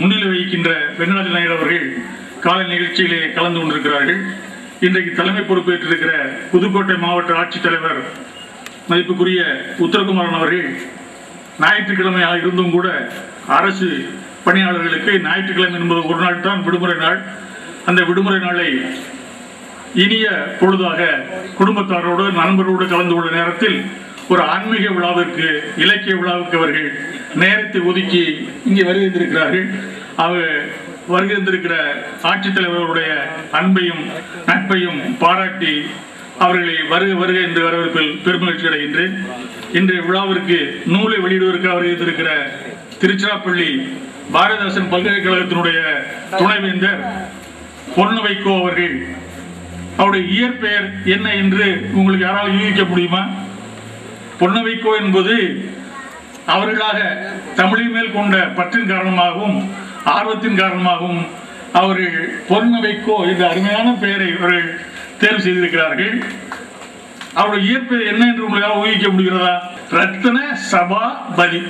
முன்னிலை வகிக்கின்ற வெங்கடாஜல நாயுடு அவர்கள் காலை நிகழ்ச்சியிலே கலந்து கொண்டிருக்கிறார்கள். இன்றைக்கு தலைமை பொறுப்பேற்றிருக்கிற புதுக்கோட்டை மாவட்ட ஆட்சித்தலைவர் மதிப்புக்குரிய உத்தரகுமாரன் அவர்கள் ஞாயிற்றுக்கிழமையாக இருந்தும் கூட அரசு பணியாளர்களுக்கு ஞாயிற்றுக்கிழமை என்பது ஒரு நாள் தான் விடுமுறை நாள். அந்த விடுமுறை நாளை இனிய பொழுதாக குடும்பத்தாரோடு நண்பரோடு கலந்து கொள்ள நேரத்தில் ஒரு ஆன்மீக விழாவிற்கு இலக்கிய விழாவுக்கு அவர்கள் நேரத்தை ஒதுக்கி இங்கே வருகின்றிருக்கிறார்கள். அவர் வருகின்றிருக்கிற ஆட்சித்தலைவர்களுடைய அன்பையும் நட்பையும் பாராட்டி அவர்களை வருக வருக என்று வரவேற்பில் பெருமகிழ்ச்சி அடைகின்றேன். இன்றைய விழாவிற்கு நூலை வெளியிடுவதற்கு அவர் இருந்திருக்கிற திருச்சிராப்பள்ளி பாரதிதாசன் பல்கலைக்கழகத்தினுடைய துணைவேந்தர் பொன்னு வைகோ அவர்கள், அவருடைய இயற்பெயர் என்ன என்று உங்களுக்கு யாரால் யூகிக்க முடியுமா? பொன்னு வைகோ என்பது அவர்களாக தமிழின் மேல் கொண்ட பற்றின் காரணமாகவும் ஆர்வத்தின் காரணமாகவும் அவர்கள் பொன்னு வைகோ என்ற அருமையான பெயரை அவர்கள் தேர்வு செய்திருக்கிறார்கள். அவருடைய இயற்பெயர் என்ன என்று உங்களால் ஊகிக்க முடிகிறதா? ரத்ன சபாபதி.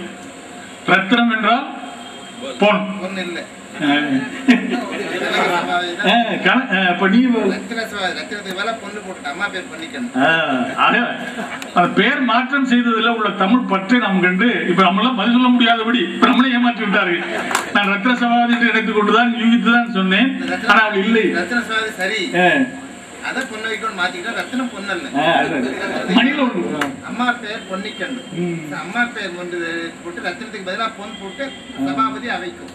ரத்னம் என்றால் பொன். பெயர் மாற்றம் செய்ததில் உள்ள தமிழ் பற்றி நாம் கண்டு இப்ப நம்மளாம் பதில் சொல்ல முடியாதபடி இப்ப நம்மளே ஏமாற்றி விட்டார்கள். நான் ரத்ன சபாதி என்று நினைத்துக் கொண்டுதான் யூகித்துதான் சொன்னேன். ஆனால் இல்லை, அம்மா பேர் பொன்னிக்கண்ணு, அம்மா பேர் வந்து போட்டு ரத்தினத்துக்கு பதிலாக பொன் போட்டு சபாபதி அவைக்கும்.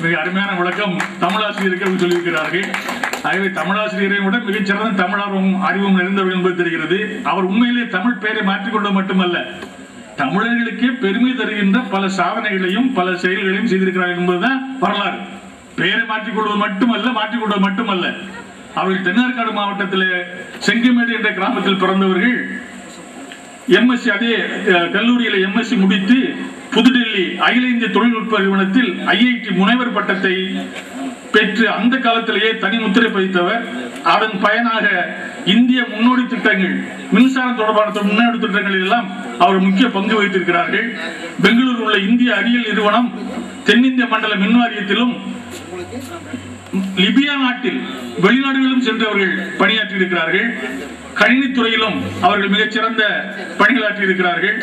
மிக அருமையான விளக்கம் தமிழாசிரியர்கள் சொல்லியிருக்கிறார்கள். ஆகவே தமிழாசிரியரை விட மிகச்சிறந்த தமிழார்வம் அறிவும் நிறைந்தவர் என்பது தெரிகிறது. அவர் உண்மையிலே தமிழ் பெயரை மாற்றிக்கொண்டது மட்டுமல்ல, தமிழர்களுக்கே பெருமை தருகின்ற பல சாதனைகளையும் பல செயல்களையும் செய்திருக்கிறார் என்பதுதான் வரலாறு. பெயரை மாற்றிக்கொள்வது மட்டுமல்ல, அவர்கள் தென்னார்காடு மாவட்டத்தில் செங்கமேடு என்ற கிராமத்தில் பிறந்தவர்கள். எம்எஸ்சி அதே கல்லூரியில் எம்எஸ்சி முடித்து புதுடெல்லி அகில இந்திய தொழில்நுட்ப நிறுவனத்தில் ஐஐடி முனைவர் பட்டத்தை பெற்று அந்த காலத்திலேயே தனி முத்திரை பதித்தவர். அதன் பயனாக இந்திய முன்னோடி திட்டங்கள், மின்சாரம் தொடர்பான முன்னோடி திட்டங்களில் எல்லாம் அவர் முக்கிய பங்கு வகித்திருக்கிறார்கள். பெங்களூரில் உள்ள இந்திய அறிவியல் நிறுவனம் தென்னிந்திய மண்டல மின் வாரியத்திலும் லிபியா நாட்டில் வெளிநாடுகளிலும் சென்றவர்கள் பணியாற்றி இருக்கிறார்கள். கணினித்துறையிலும் அவர்கள் மிகச்சிறந்த பணிகளாற்றி இருக்கிறார்கள்.